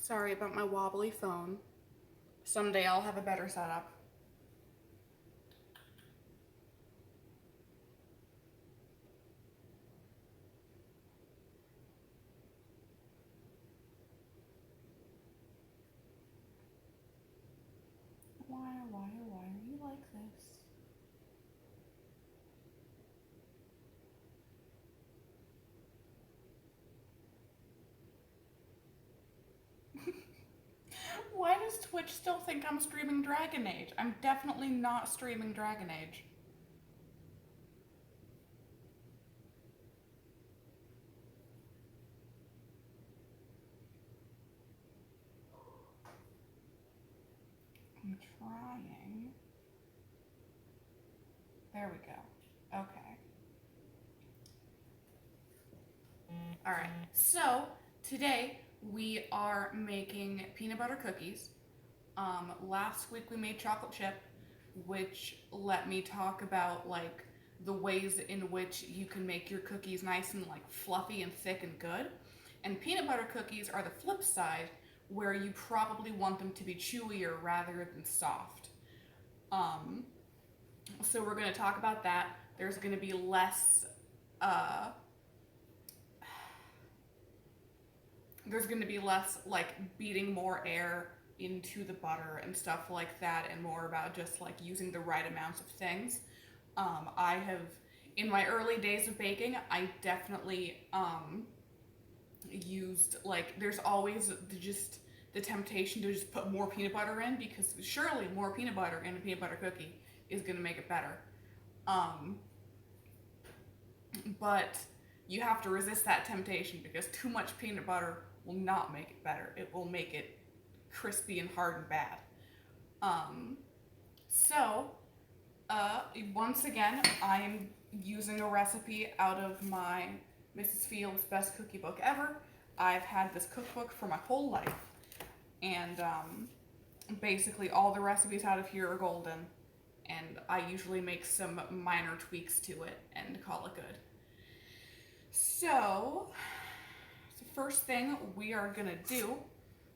Sorry about my wobbly phone. Someday I'll have a better setup. Why are you like this? Why does Twitch still think I'm streaming Dragon Age? I'm definitely not streaming Dragon Age. I'm trying. There we go. Okay. Alright, so today we are making peanut butter cookies. Last week we made chocolate chip, which let me talk about like the ways in which you can make your cookies nice and like fluffy and thick and good. And peanut butter cookies are the flip side, where you probably want them to be chewier rather than soft. So we're going to talk about that. There's going to be less like beating more air into the butter and stuff like that, and more about just like using the right amounts of things. I have, in my early days of baking, I definitely used, like, there's always just the temptation to just put more peanut butter in, because surely more peanut butter in a peanut butter cookie is going to make it better. But you have to resist that temptation, because too much peanut butter will not make it better. It will make it crispy and hard and bad. So, once again, I'm using a recipe out of my Mrs. Fields' Best Cookie Book Ever. I've had this cookbook for my whole life, and basically all the recipes out of here are golden, and I usually make some minor tweaks to it and call it good. So, the first thing we are gonna do,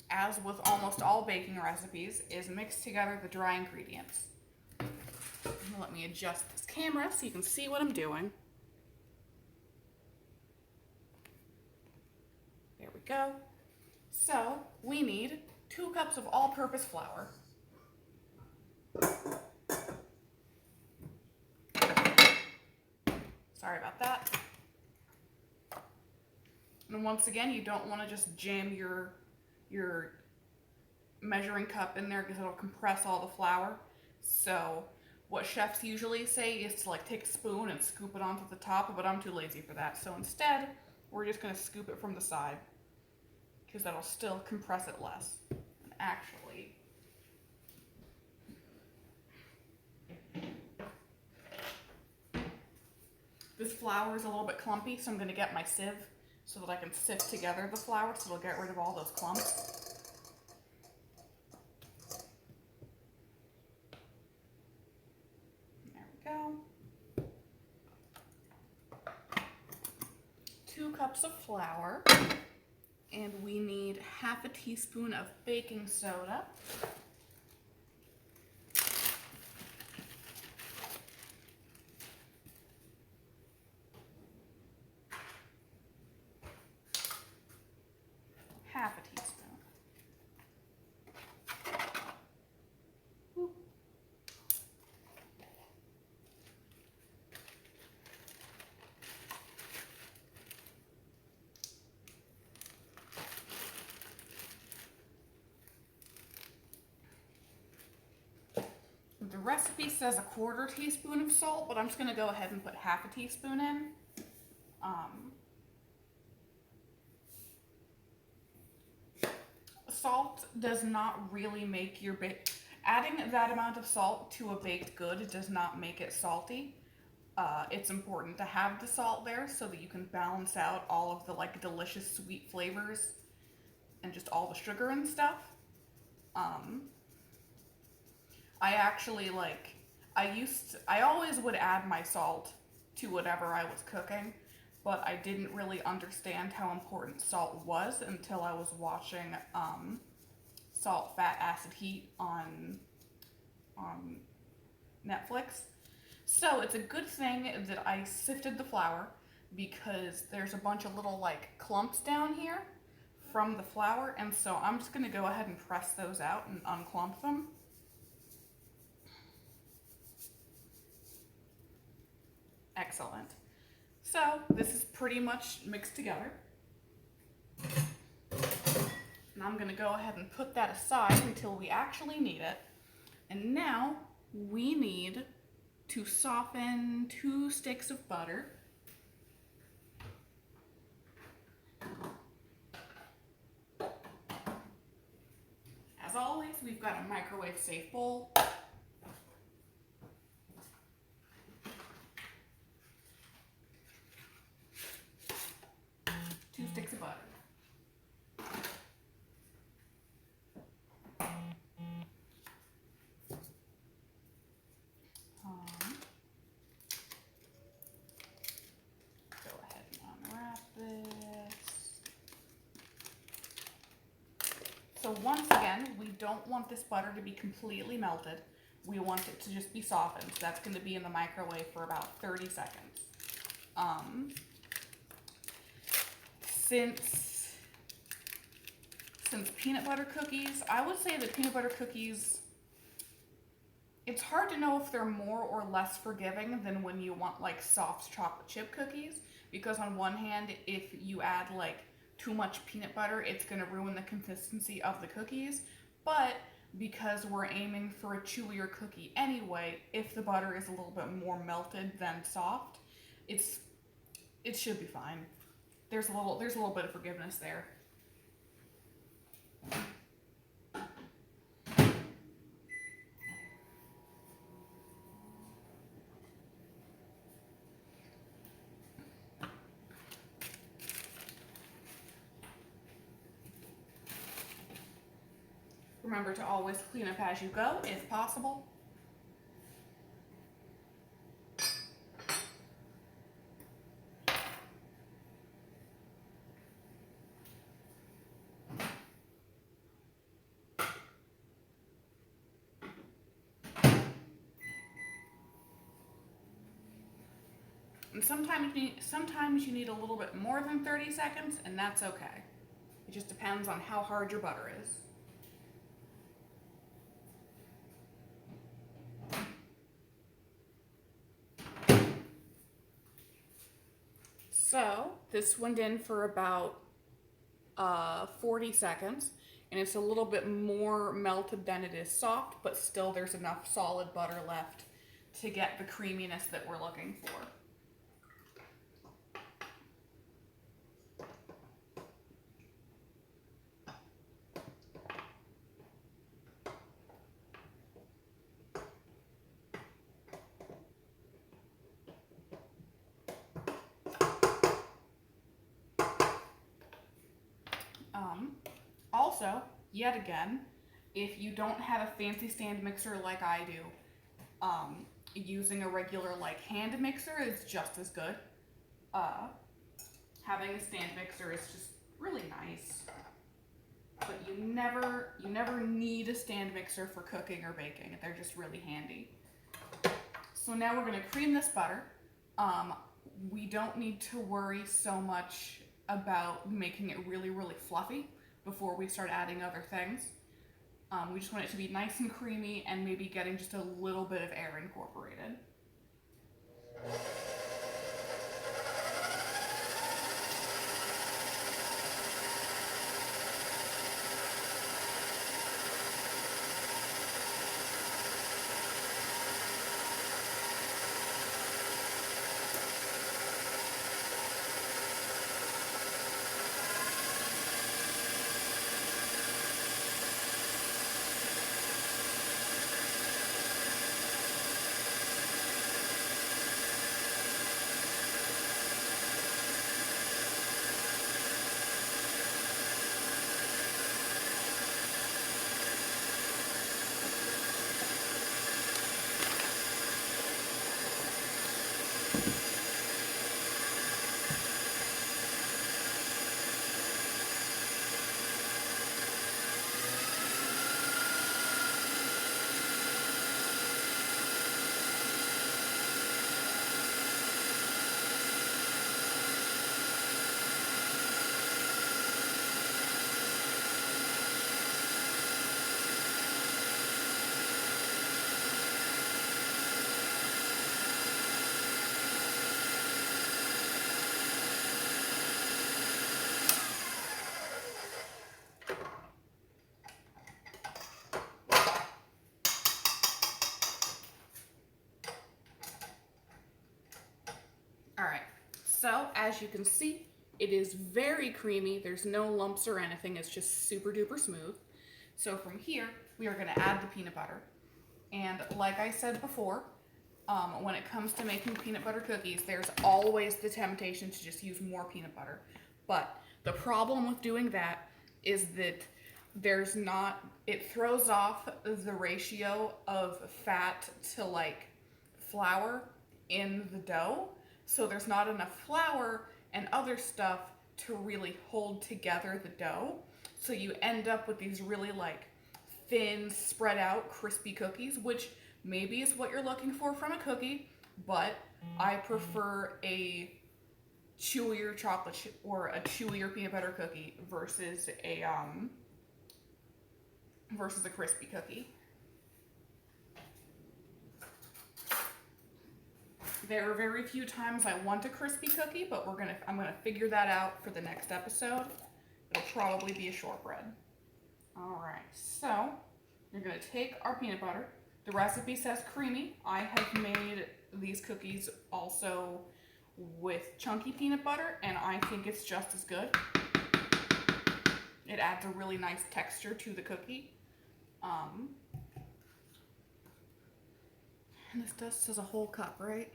as with almost all baking recipes, is mix together the dry ingredients. Let me adjust this camera so you can see what I'm doing. There we go. So, we need 2 cups of all-purpose flour. Sorry about that. And once again, you don't want to just jam your measuring cup in there, because it'll compress all the flour. So what chefs usually say is to like take a spoon and scoop it onto the top, but I'm too lazy for that. So instead, we're just going to scoop it from the side, because that'll still compress it less. And actually, this flour is a little bit clumpy, so I'm going to get my sieve so that I can sift together the flour, so it'll get rid of all those clumps. There we go. 2 cups of flour, and we need half a teaspoon of baking soda. Half a teaspoon. Woo. The recipe says a 1/4 teaspoon of salt, but I'm just going to go ahead and put half a teaspoon in. Salt does not really make your adding that amount of salt to a baked good does not make it salty. It's important to have the salt there so that you can balance out all of the like delicious sweet flavors and just all the sugar and stuff. I actually I always would add my salt to whatever I was cooking, but I didn't really understand how important salt was until I was watching Salt, Fat, Acid, Heat on Netflix. So it's a good thing that I sifted the flour because there's a bunch of little like clumps down here from the flour, and so I'm just gonna go ahead and press those out and unclump them. Excellent. So this is pretty much mixed together. And I'm gonna go ahead and put that aside until we actually need it. And now we need to soften 2 sticks of butter. As always, we've got a microwave safe bowl. 2 sticks of butter. Go ahead and unwrap this. So once again, we don't want this butter to be completely melted. We want it to just be softened. So that's going to be in the microwave for about 30 seconds. Since peanut butter cookies, I would say that peanut butter cookies, it's hard to know if they're more or less forgiving than when you want like soft chocolate chip cookies, because on one hand, if you add like too much peanut butter, it's going to ruin the consistency of the cookies. But because we're aiming for a chewier cookie anyway, if the butter is a little bit more melted than soft, it should be fine. There's a little bit of forgiveness there. Remember to always clean up as you go, if possible. And sometimes you need a little bit more than 30 seconds, and that's okay. It just depends on how hard your butter is. So this went in for about 40 seconds, and it's a little bit more melted than it is soft, but still there's enough solid butter left to get the creaminess that we're looking for. Also, yet again, if you don't have a fancy stand mixer like I do, using a regular like hand mixer is just as good. Having a stand mixer is just really nice, but you never need a stand mixer for cooking or baking. They're just really handy. So now we're going to cream this butter. We don't need to worry so much about making it really fluffy before we start adding other things. We just want it to be nice and creamy and maybe getting just a little bit of air incorporated. as you can see, it is very creamy. There's no lumps or anything. It's just super duper smooth. So from here, we are going to add the peanut butter. And like I said before, when it comes to making peanut butter cookies, there's always the temptation to just use more peanut butter. But the problem with doing that is that it throws off the ratio of fat to like flour in the dough. So there's not enough flour and other stuff to really hold together the dough. So you end up with these really like thin, spread out, crispy cookies, which maybe is what you're looking for from a cookie, but I prefer a chewier chocolate or a chewier peanut butter cookie versus a crispy cookie. There are very few times I want a crispy cookie, but I'm gonna figure that out for the next episode. It'll probably be a shortbread. All right, so you're gonna take our peanut butter. The recipe says creamy. I have made these cookies also with chunky peanut butter, and I think it's just as good. It adds a really nice texture to the cookie. And this says a whole cup, right?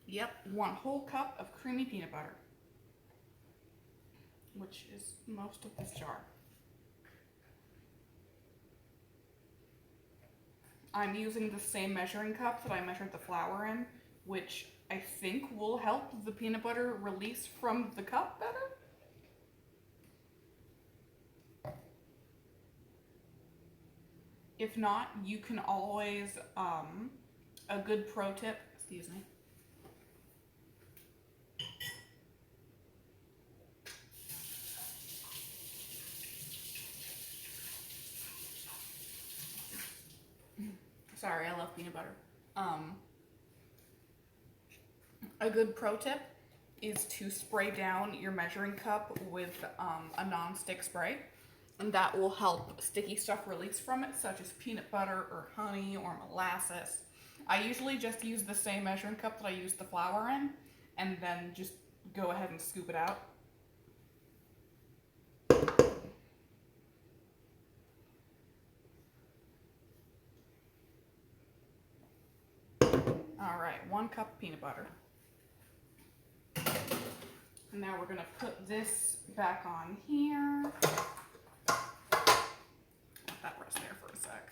Yep, 1 whole cup of creamy peanut butter, which is most of this jar. I'm using the same measuring cup that I measured the flour in, which I think will help the peanut butter release from the cup better. If not, you can always, a good pro tip, excuse me. Sorry, I love peanut butter. A good pro tip is to spray down your measuring cup with a non-stick spray, and that will help sticky stuff release from it, such as peanut butter or honey or molasses. I usually just use the same measuring cup that I use the flour in, and then just go ahead and scoop it out. All right, 1 cup of peanut butter. And now we're gonna put this back on here. Let that rest there for a sec.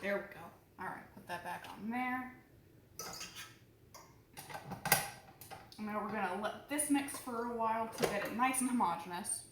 There we go. All right, put that back on there. And now we're gonna let this mix for a while to get it nice and homogeneous.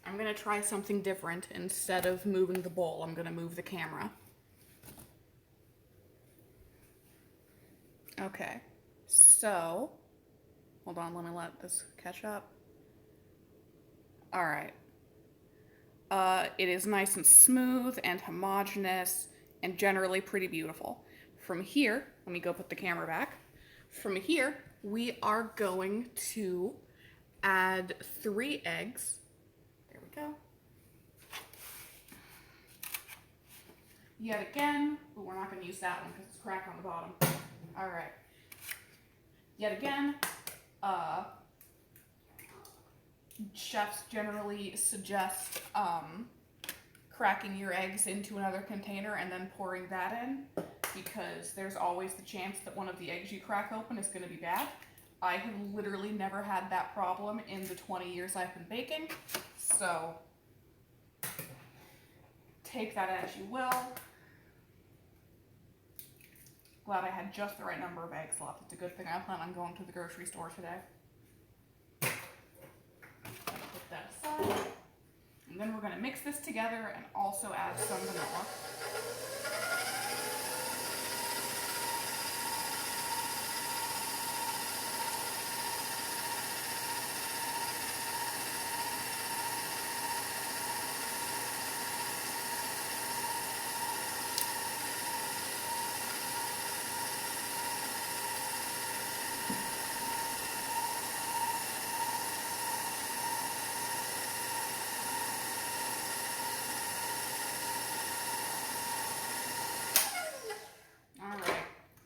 I'm gonna try something different. Instead of moving the bowl, I'm gonna move the camera. Okay, so, hold on, let me let this catch up. All right. It is nice and smooth and homogeneous and generally pretty beautiful. From here, let me go put the camera back. From here, we are going to add 3 eggs. There we go. Yet again, but we're not going to use that one because it's cracked on the bottom. All right. Yet again, chefs generally suggest cracking your eggs into another container and then pouring that in, because there's always the chance that one of the eggs you crack open is going to be bad. I have literally never had that problem in the 20 years I've been baking, so take that as you will. Glad I had just the right number of eggs left. It's a good thing I plan on going to the grocery store today. Put that aside. And then we're going to mix this together and also add some vanilla.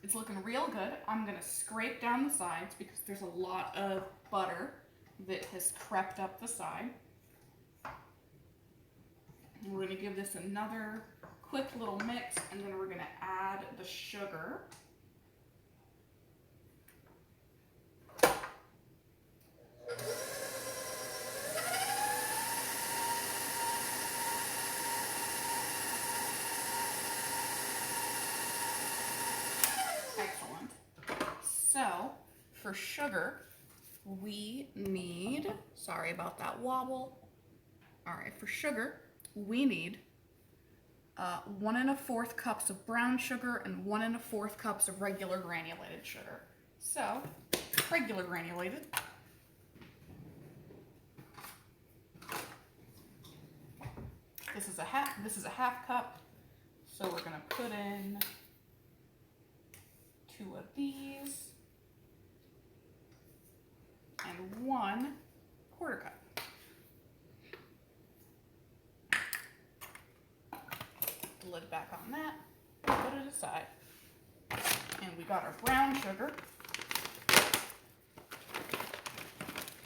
It's looking real good. I'm gonna scrape down the sides because there's a lot of butter that has crept up the side. And we're gonna give this another quick little mix, and then we're gonna add the sugar. Excellent. So, for sugar, we need, sorry about that wobble. All right, for sugar, we need 1 1/4 cups of brown sugar and 1 1/4 cups of regular granulated sugar. So, regular granulated. This is a half cup. So we're gonna put in 2 of these and 1 1/4 cup. The lid back on that, put it aside. And we got our brown sugar.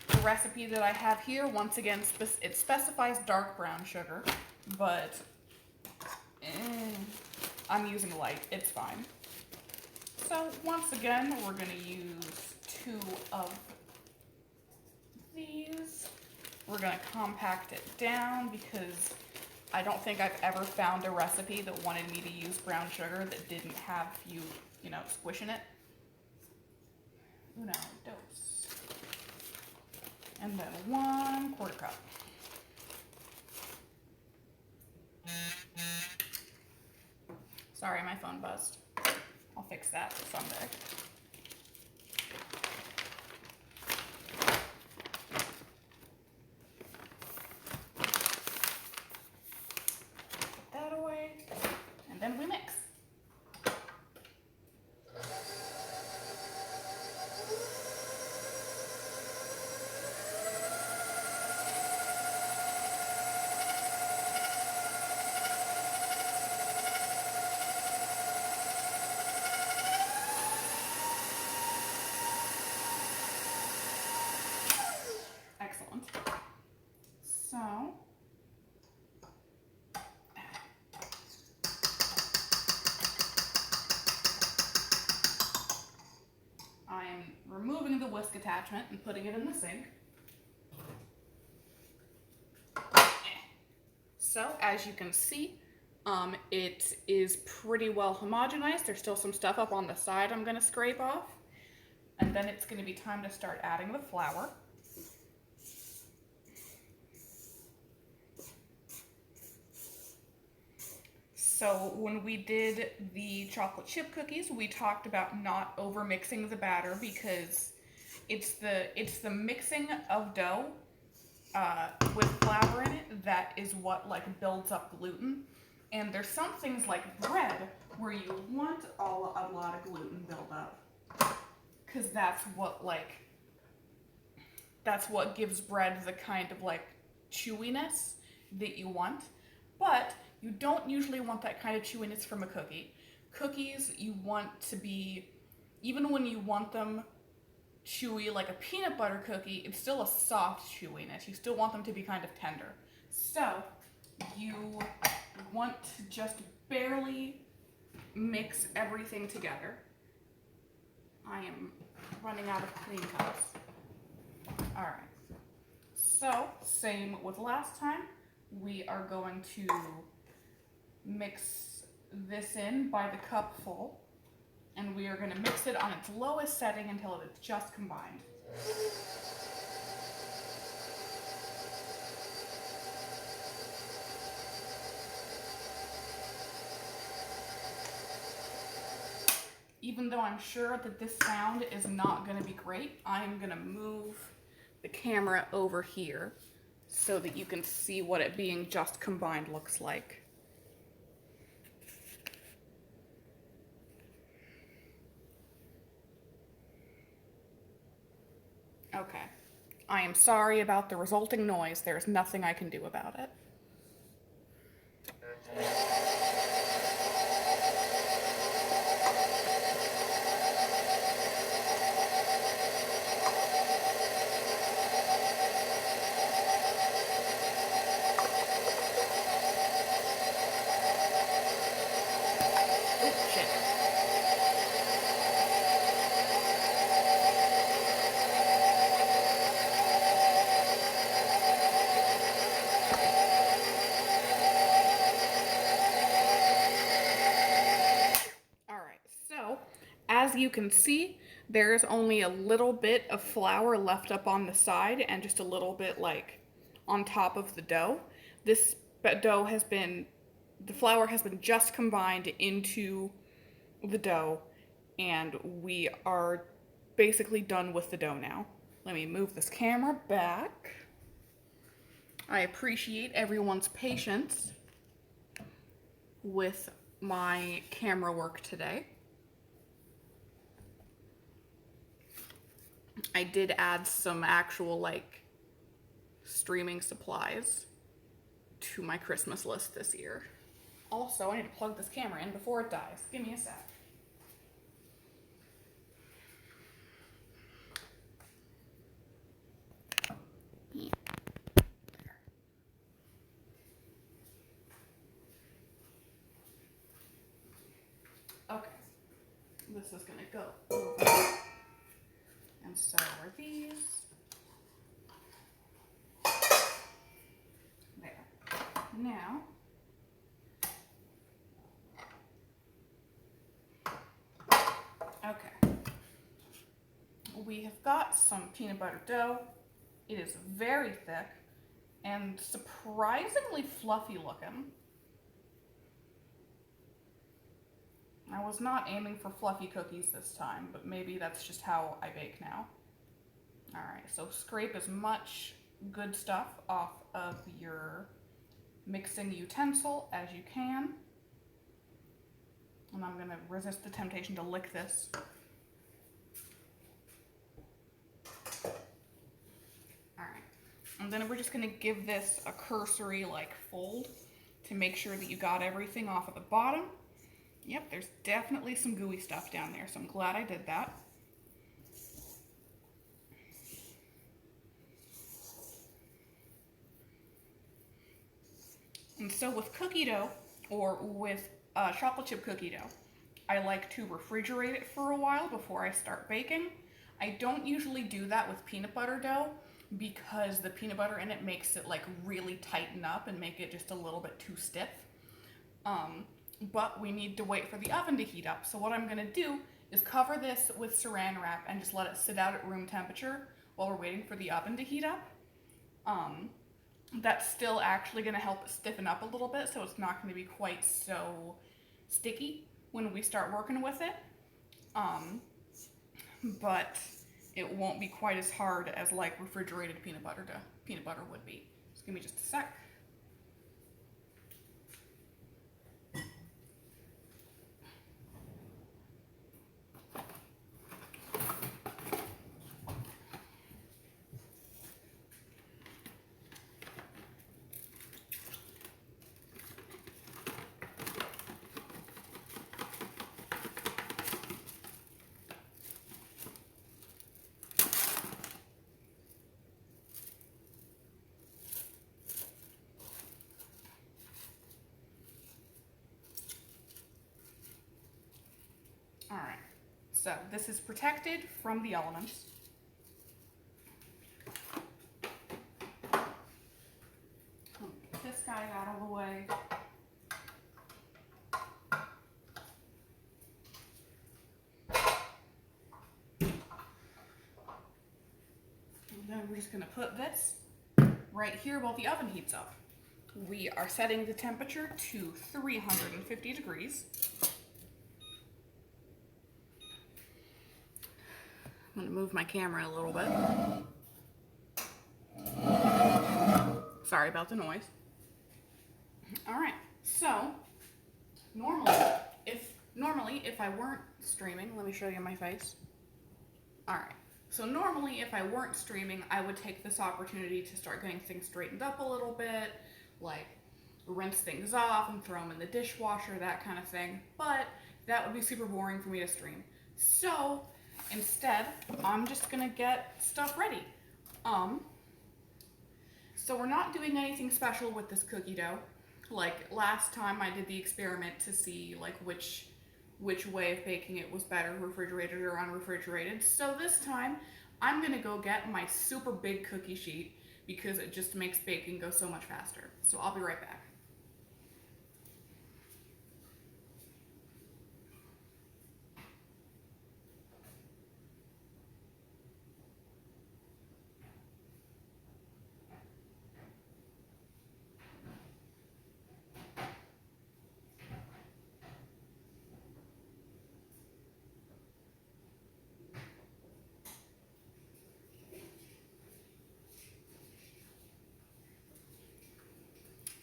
The recipe that I have here, once again, it specifies dark brown sugar, but I'm using light, it's fine. So once again, we're gonna use 2 of these. We're gonna compact it down because I don't think I've ever found a recipe that wanted me to use brown sugar that didn't have you know, squishing it. Uno, dos. And then 1 1/4 cup. Sorry, my phone buzzed. I'll fix that someday. Put that away, and then we mix. Excellent. So, I am removing the whisk attachment and putting it in the sink. So, as you can see, it is pretty well homogenized. There's still some stuff up on the side I'm going to scrape off. And then it's going to be time to start adding the flour. So when we did the chocolate chip cookies, we talked about not over mixing the batter because it's the mixing of dough with flour in it that is what like builds up gluten. And there's some things like bread where you want a lot of gluten buildup because that's what gives bread the kind of like chewiness that you want. But you don't usually want that kind of chewiness from a cookie. Cookies, you want to be, even when you want them chewy like a peanut butter cookie, it's still a soft chewiness. You still want them to be kind of tender. So you want to just barely mix everything together. I am running out of clean cups. All right. So same with last time. We are going to mix this in by the cup full, and we are going to mix it on its lowest setting until it is just combined. Even though I'm sure that this sound is not going to be great, I'm going to move the camera over here so that you can see what it being just combined looks like. Okay. I am sorry about the resulting noise. There's nothing I can do about it. As you can see, there's only a little bit of flour left up on the side and just a little bit like on top of the dough. This dough has been, the flour has been just combined into the dough, and we are basically done with the dough now. Let me move this camera back. I appreciate everyone's patience with my camera work today. I did add some actual like streaming supplies to my Christmas list this year. Also, I need to plug this camera in before it dies. Give me a sec. Yeah. There. Okay. This is gonna go over. And so are these. There. Now, okay. We have got some peanut butter dough. It is very thick and surprisingly fluffy looking. I was not aiming for fluffy cookies this time, but maybe that's just how I bake now. All right, so scrape as much good stuff off of your mixing utensil as you can. And I'm gonna resist the temptation to lick this. All right, and then we're just gonna give this a cursory like fold to make sure that you got everything off at the bottom. Yep, there's definitely some gooey stuff down there, so I'm glad I did that. And so with cookie dough, or with chocolate chip cookie dough, I like to refrigerate it for a while before I start baking. I don't usually do that with peanut butter dough because the peanut butter in it makes it like really tighten up and make it just a little bit too stiff. But we need to wait for the oven to heat up. So what I'm gonna do is cover this with saran wrap and just let it sit out at room temperature while we're waiting for the oven to heat up. That's still actually gonna help it stiffen up a little bit, so it's not gonna be quite so sticky when we start working with it. But it won't be quite as hard as like refrigerated peanut butter would be. Just give me just a sec. All right, so this is protected from the elements. Get this guy out of the way. we're just gonna put this right here while the oven heats up. We are setting the temperature to 350 degrees. I'm gonna move my camera a little bit. Sorry about the noise. All right, so normally if I weren't streaming, let me show you my face. All right, so normally if I weren't streaming, I would take this opportunity to start getting things straightened up a little bit, like rinse things off and throw them in the dishwasher, that kind of thing. But that would be super boring for me to stream. So instead, I'm just gonna get stuff ready. So we're not doing anything special with this cookie dough. Like last time I did the experiment to see like which way of baking it was better, refrigerated or unrefrigerated. So this time I'm gonna go get my super big cookie sheet because it just makes baking go so much faster. So I'll be right back.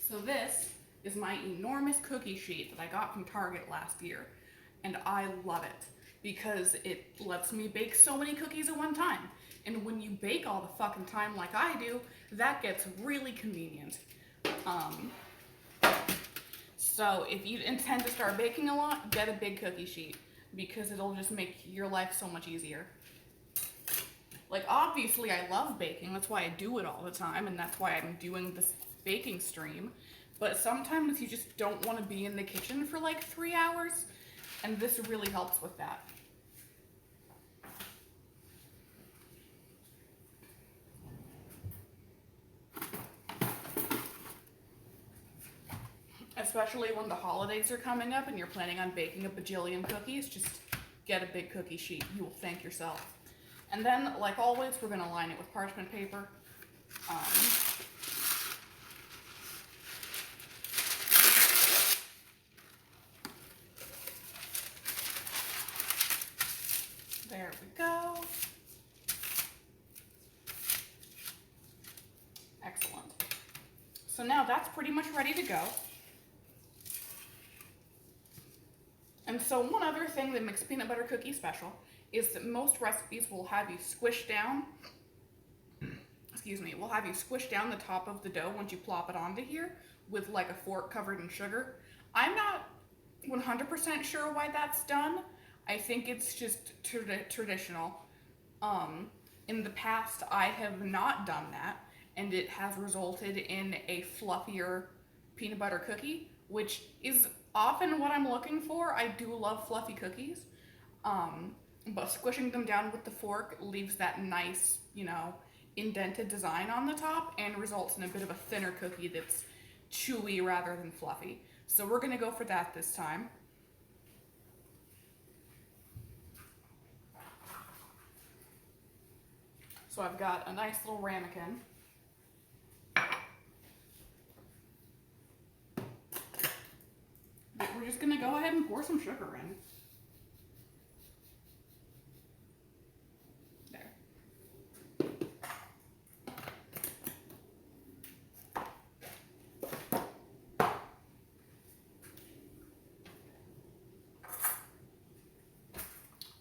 So this is my enormous cookie sheet that I got from Target last year, and I love it because it lets me bake so many cookies at one time. And when you bake all the fucking time like I do, that gets really convenient. So if you intend to start baking a lot, get a big cookie sheet because it'll just make your life so much easier. Like obviously I love baking, that's why I do it all the time, and that's why I'm doing this baking stream. But sometimes you just don't want to be in the kitchen for like 3 hours, and this really helps with that. Especially when the holidays are coming up and you're planning on baking a bajillion cookies, just get a big cookie sheet. You will thank yourself. And then, like always, we're going to line it with parchment paper. There we go. Excellent. So now that's pretty much ready to go. And so one other thing that makes peanut butter cookies special is that most recipes will have you squish down, will have you squish down the top of the dough once you plop it onto here with like a fork covered in sugar. I'm not 100% sure why that's done. I think it's just traditional. In the past, I have not done that, and it has resulted in a fluffier peanut butter cookie, which is often what I'm looking for. I do love fluffy cookies, but squishing them down with the fork leaves that nice, indented design on the top and results in a bit of a thinner cookie that's chewy rather than fluffy. So we're gonna go for that this time. So I've got a nice little ramekin. We're just gonna go ahead and pour some sugar in. There.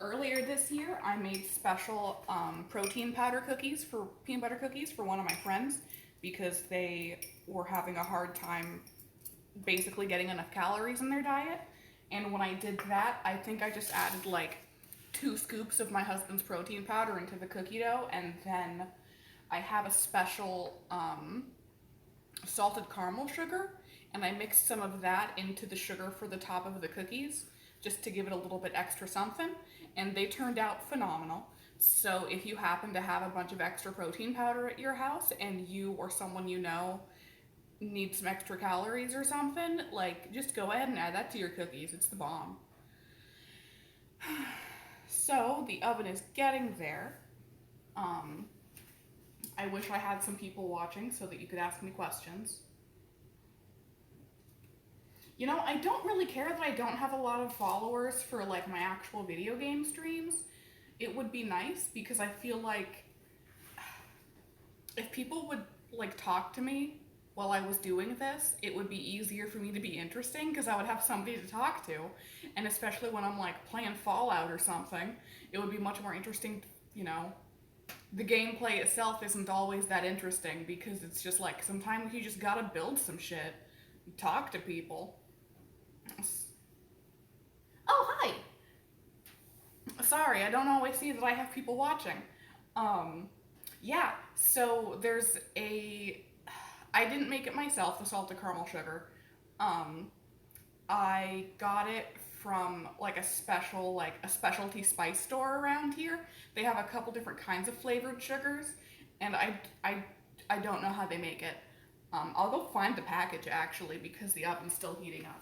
Earlier this year, I made special protein powder cookies for peanut butter cookies for one of my friends because they were having a hard time basically getting enough calories in their diet. And when I did that, I think I just added like 2 scoops of my husband's protein powder into the cookie dough, and then I have a special salted caramel sugar, and I mixed some of that into the sugar for the top of the cookies just to give it a little bit extra something, and they turned out phenomenal. So if you happen to have a bunch of extra protein powder at your house and you or someone you know need some extra calories or something, like just go ahead and add that to your cookies. It's the bomb. So the oven is getting there. I wish I had some people watching so that you could ask me questions. You know, I don't really care that I don't have a lot of followers for like my actual video game streams. It would be nice because I feel like if people would like talk to me while I was doing this, it would be easier for me to be interesting because I would have somebody to talk to. And especially when I'm like playing Fallout or something, it would be much more interesting, you know. The gameplay itself isn't always that interesting because it's just like sometimes you just gotta build some shit, talk to people. Oh, hi! Sorry, I don't always see that I have people watching. Um, yeah, so there's a. I didn't make it myself, the salted caramel sugar. Um, I got it from like a specialty spice store around here. They have a couple different kinds of flavored sugars, and I don't know how they make it. I'll go find the package actually because the oven's still heating up.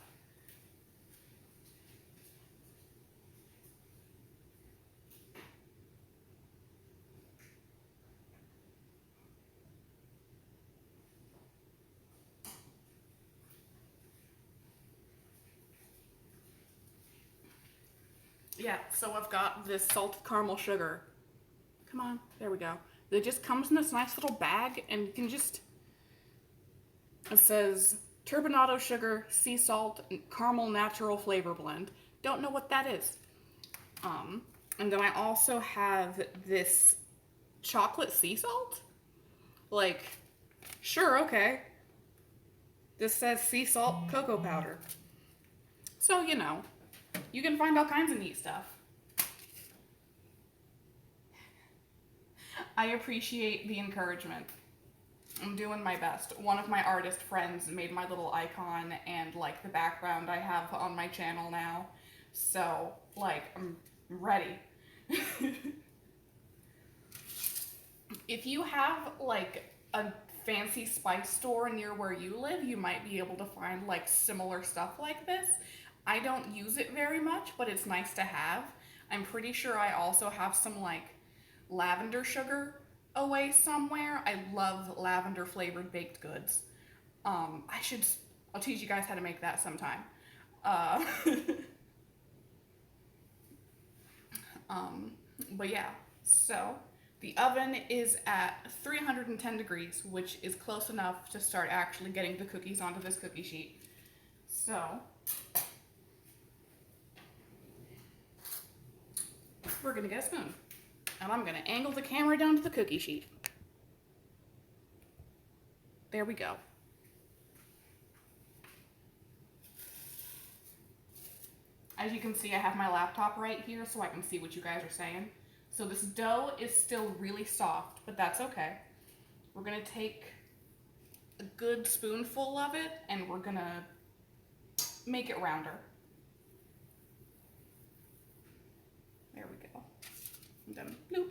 Yeah, so I've got this salted caramel sugar. Come on, there we go. It just comes in this nice little bag, and you can just. It says turbinado sugar, sea salt, and caramel natural flavor blend. Don't know what that is. And then I also have this chocolate sea salt. Like, sure, okay. This says sea salt cocoa powder. So, you know, you can find all kinds of neat stuff. I appreciate the encouragement. I'm doing my best. One of my artist friends made my little icon and like the background I have on my channel now. So, like, I'm ready. If you have like a fancy spice store near where you live, you might be able to find like similar stuff like this. I don't use it very much, but it's nice to have. I'm pretty sure I also have some like lavender sugar away somewhere. I love lavender flavored baked goods. I should, I'll teach you guys how to make that sometime. Uh, um, but yeah, so the oven is at 310 degrees, which is close enough to start actually getting the cookies onto this cookie sheet. So, we're gonna get a spoon. And I'm gonna angle the camera down to the cookie sheet. There we go. As you can see, I have my laptop right here so I can see what you guys are saying. So this dough is still really soft, but that's okay. We're gonna take a good spoonful of it and we're gonna make it rounder. There we go. And then bloop.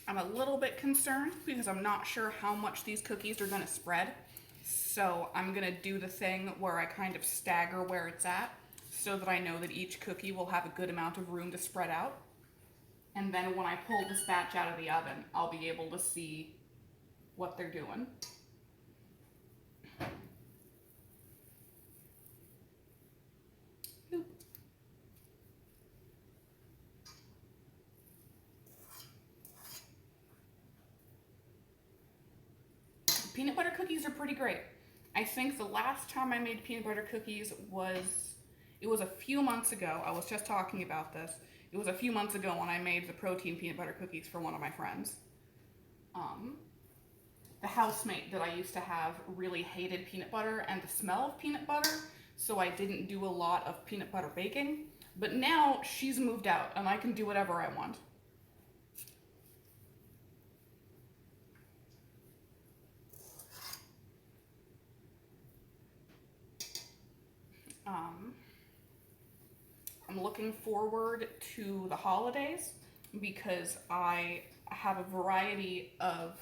I'm a little bit concerned because I'm not sure how much these cookies are gonna spread. So I'm gonna do the thing where I kind of stagger where it's at so that I know that each cookie will have a good amount of room to spread out. And then when I pull this batch out of the oven, I'll be able to see what they're doing. Peanut butter cookies are pretty great. I think the last time I made peanut butter cookies it was a few months ago. I was just talking about this. It was a few months ago when I made the protein peanut butter cookies for one of my friends. The housemate that I used to have really hated peanut butter and the smell of peanut butter, so I didn't do a lot of peanut butter baking. But now she's moved out and I can do whatever I want. I'm looking forward to the holidays because I have a variety of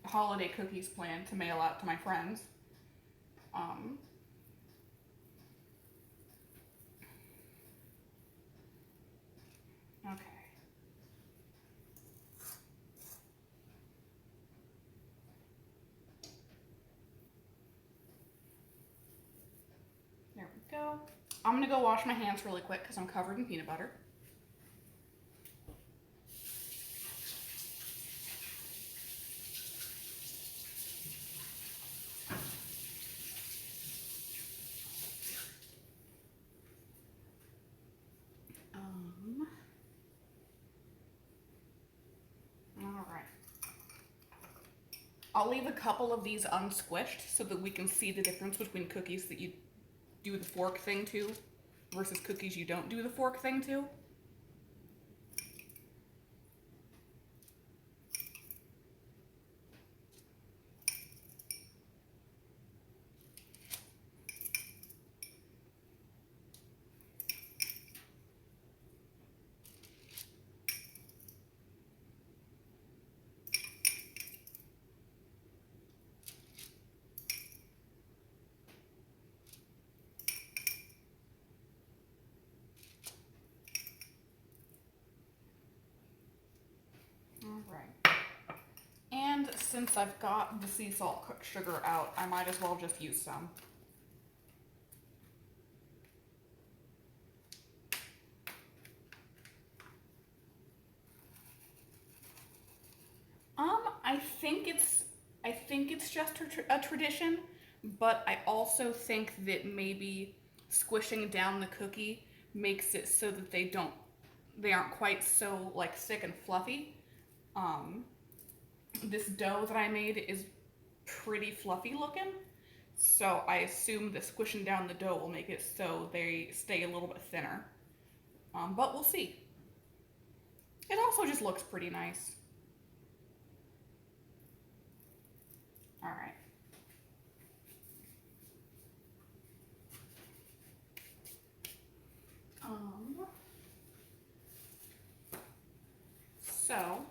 holiday cookies planned to mail out to my friends. Um, okay. There we go. I'm gonna go wash my hands really quick because I'm covered in peanut butter. All right. I'll leave a couple of these unsquished so that we can see the difference between cookies that you do the fork thing to versus cookies you don't do the fork thing to. All right. And since I've got the sea salt sugar out, I might as well just use some. I think it's just a tradition, but I also think that maybe squishing down the cookie makes it so that they aren't quite so like thick and fluffy. Um, this dough that I made is pretty fluffy looking, so I assume that squishing down the dough will make it so they stay a little bit thinner. But we'll see. It also just looks pretty nice. All right. So,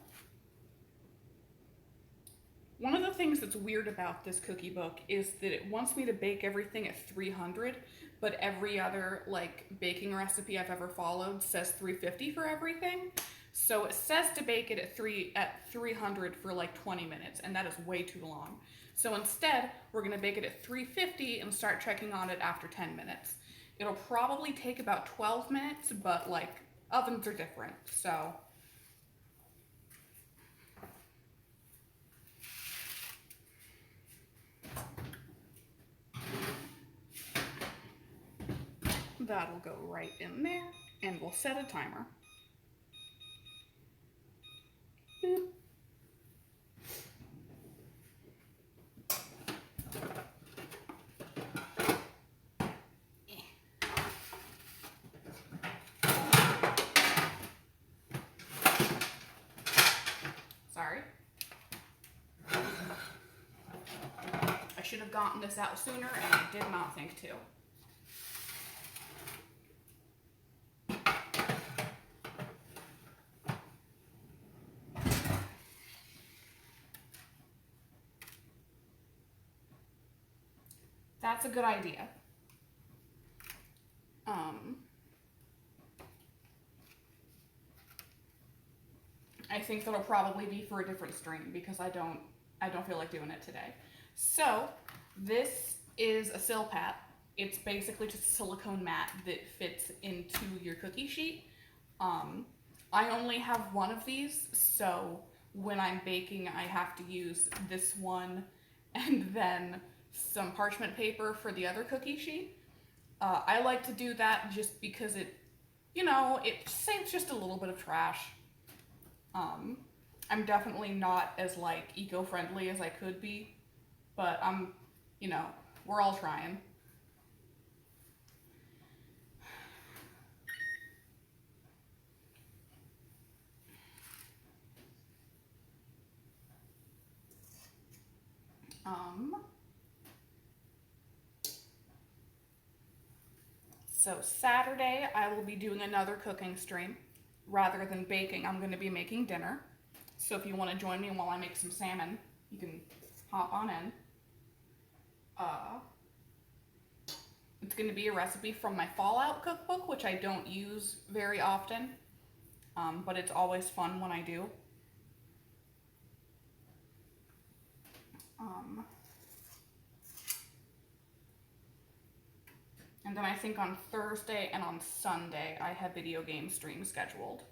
one of the things that's weird about this cookie book is that it wants me to bake everything at 300, but every other like baking recipe I've ever followed says 350 for everything. So it says to bake it at 300 for like 20 minutes, and that is way too long. So instead, we're gonna bake it at 350 and start checking on it after 10 minutes. It'll probably take about 12 minutes, but like ovens are different, so. That'll go right in there, and we'll set a timer. Boop. Sorry. I should have gotten this out sooner, and I did not think to. That's a good idea. I think that'll probably be for a different stream because I don't feel like doing it today. So this is a Silpat. It's basically just a silicone mat that fits into your cookie sheet. I only have one of these, so when I'm baking, I have to use this one and then some parchment paper for the other cookie sheet. I like to do that just because it saves just a little bit of trash. I'm definitely not as like eco-friendly as I could be, but we're all trying. So Saturday, I will be doing another cooking stream. Rather than baking, I'm going to be making dinner. So if you want to join me while I make some salmon, you can hop on in. Uh, it's going to be a recipe from my Fallout cookbook, which I don't use very often, but it's always fun when I do. And then I think on Thursday and on Sunday I have video game streams scheduled.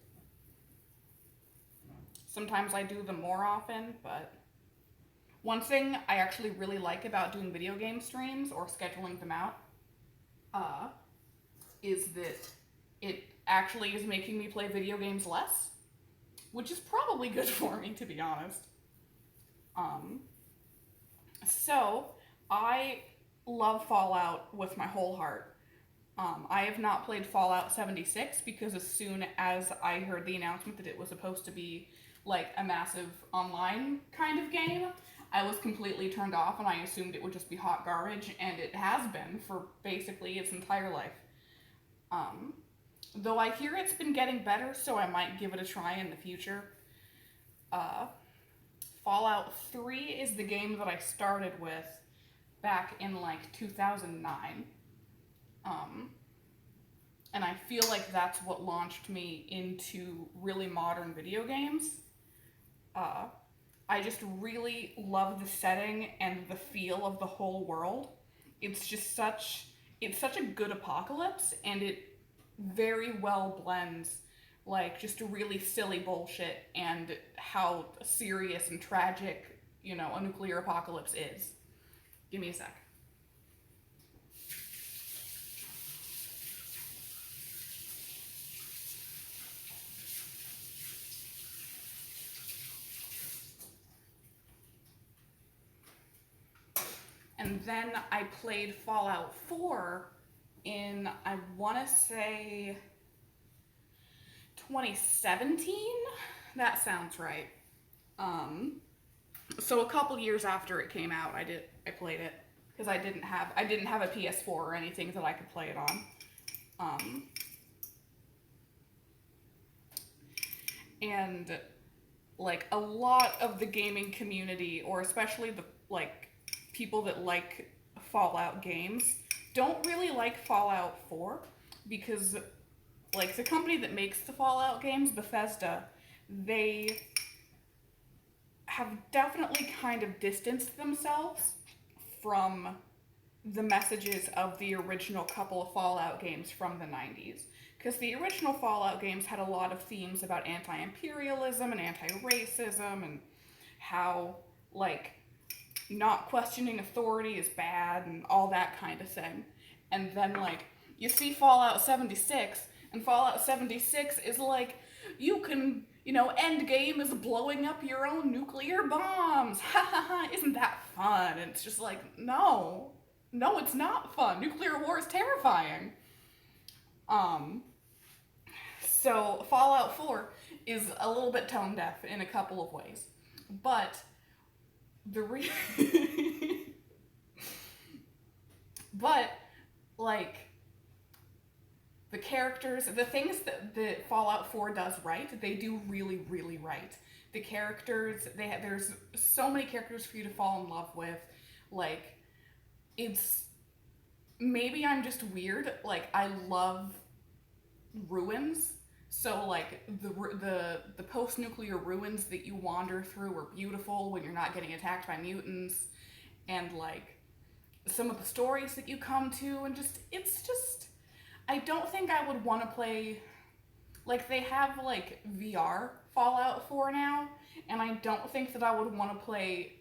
Sometimes I do them more often, but one thing I actually really like about doing video game streams or scheduling them out is that it actually is making me play video games less, which is probably good for me, to be honest. So I love Fallout with my whole heart. I have not played Fallout 76 because as soon as I heard the announcement that it was supposed to be like a massive online kind of game, I was completely turned off and I assumed it would just be hot garbage, and it has been for basically its entire life. Though I hear it's been getting better, so I might give it a try in the future. Fallout 3 is the game that I started with back in like 2009. And I feel like that's what launched me into really modern video games. I just really love the setting and the feel of the whole world. It's such a good apocalypse, and it very well blends like just really silly bullshit and how serious and tragic, a nuclear apocalypse is. Give me a sec. And then I played Fallout 4 in, I want to say, 2017? That sounds right. So a couple years after it came out, I played it because I didn't have a PS4 or anything that I could play it on. And like a lot of the gaming community, or especially the like people that like Fallout games, don't really like Fallout 4 because like the company that makes the Fallout games, Bethesda, they have definitely kind of distanced themselves from the messages of the original couple of Fallout games from the 90s. Because the original Fallout games had a lot of themes about anti-imperialism and anti-racism and how, like, not questioning authority is bad and all that kind of thing. And then, like, you see Fallout 76, and Fallout 76 is like, you can, end game is blowing up your own nuclear bombs. Ha ha ha, isn't that fun? And it's just like, no, it's not fun. Nuclear war is terrifying. So Fallout 4 is a little bit tone deaf in a couple of ways. But but like the characters, the things that Fallout 4 does right, they do really, really right. The characters, there's so many characters for you to fall in love with. Like, it's, maybe I'm just weird. Like, I love ruins. So, like, the post-nuclear ruins that you wander through are beautiful when you're not getting attacked by mutants. And, like, some of the stories that you come to, and it's just, I don't think I would want to play, like, they have, like, VR Fallout 4 now, and I don't think that I would want to play,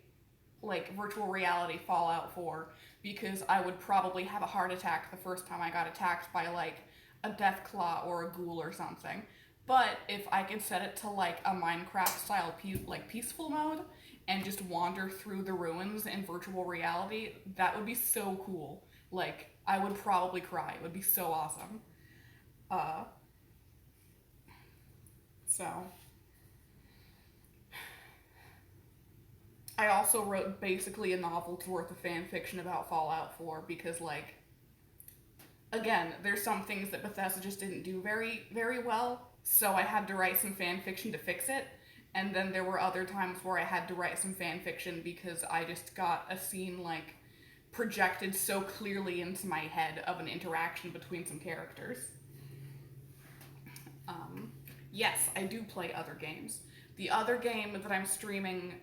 like, virtual reality Fallout 4, because I would probably have a heart attack the first time I got attacked by, like, a deathclaw or a ghoul or something. But if I could set it to, like, a Minecraft-style, peaceful mode, and just wander through the ruins in virtual reality, that would be so cool. Like, I would probably cry. It would be so awesome. So I also wrote basically a novel's worth of fan fiction about Fallout 4 because, like, again, there's some things that Bethesda just didn't do very, very well, so I had to write some fan fiction to fix it. And then there were other times where I had to write some fan fiction because I just got a scene like projected so clearly into my head of an interaction between some characters. Um, yes, I do play other games. The other game that I'm streaming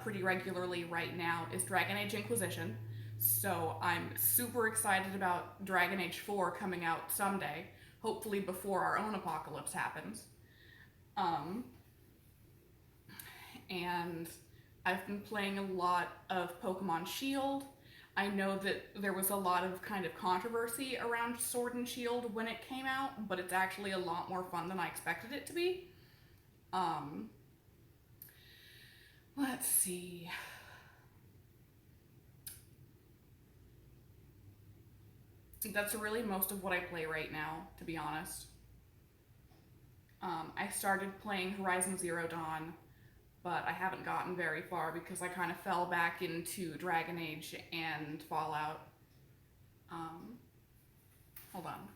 pretty regularly right now is Dragon Age Inquisition. So I'm super excited about Dragon Age 4 coming out someday, hopefully before our own apocalypse happens. Um, and I've been playing a lot of Pokemon Shield. I know that there was a lot of kind of controversy around Sword and Shield when it came out, but it's actually a lot more fun than I expected it to be. Um, let's see. That's really most of what I play right now, to be honest. I started playing Horizon Zero Dawn, but I haven't gotten very far because I kind of fell back into Dragon Age and Fallout. Um, hold on.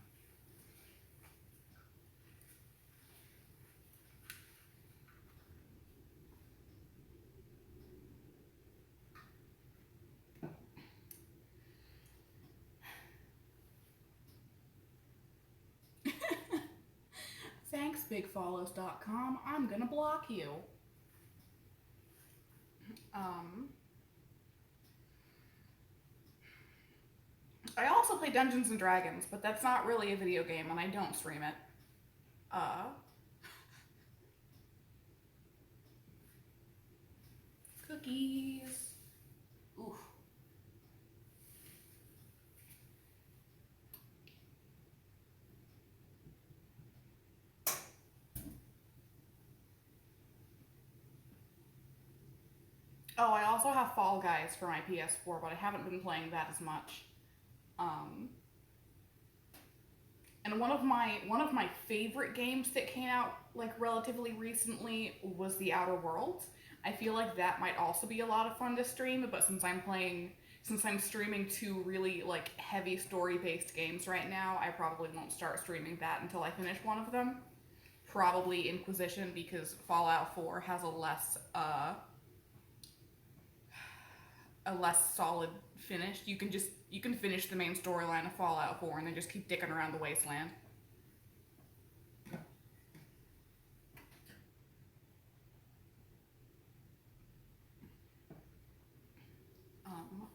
Thanks, bigfollows.com. I'm gonna block you. Um, I also play Dungeons and Dragons, but that's not really a video game, and I don't stream it. Uh, cookies. Oof. Oh, I also have Fall Guys for my PS4, but I haven't been playing that as much. Um, and one of my favorite games that came out like relatively recently was The Outer Worlds. I feel like that might also be a lot of fun to stream, but since I'm streaming two really like heavy story based games right now, I probably won't start streaming that until I finish one of them. Probably Inquisition because Fallout 4 has a less solid finish. You can finish the main storyline of Fallout 4 and then just keep dicking around the wasteland. Um,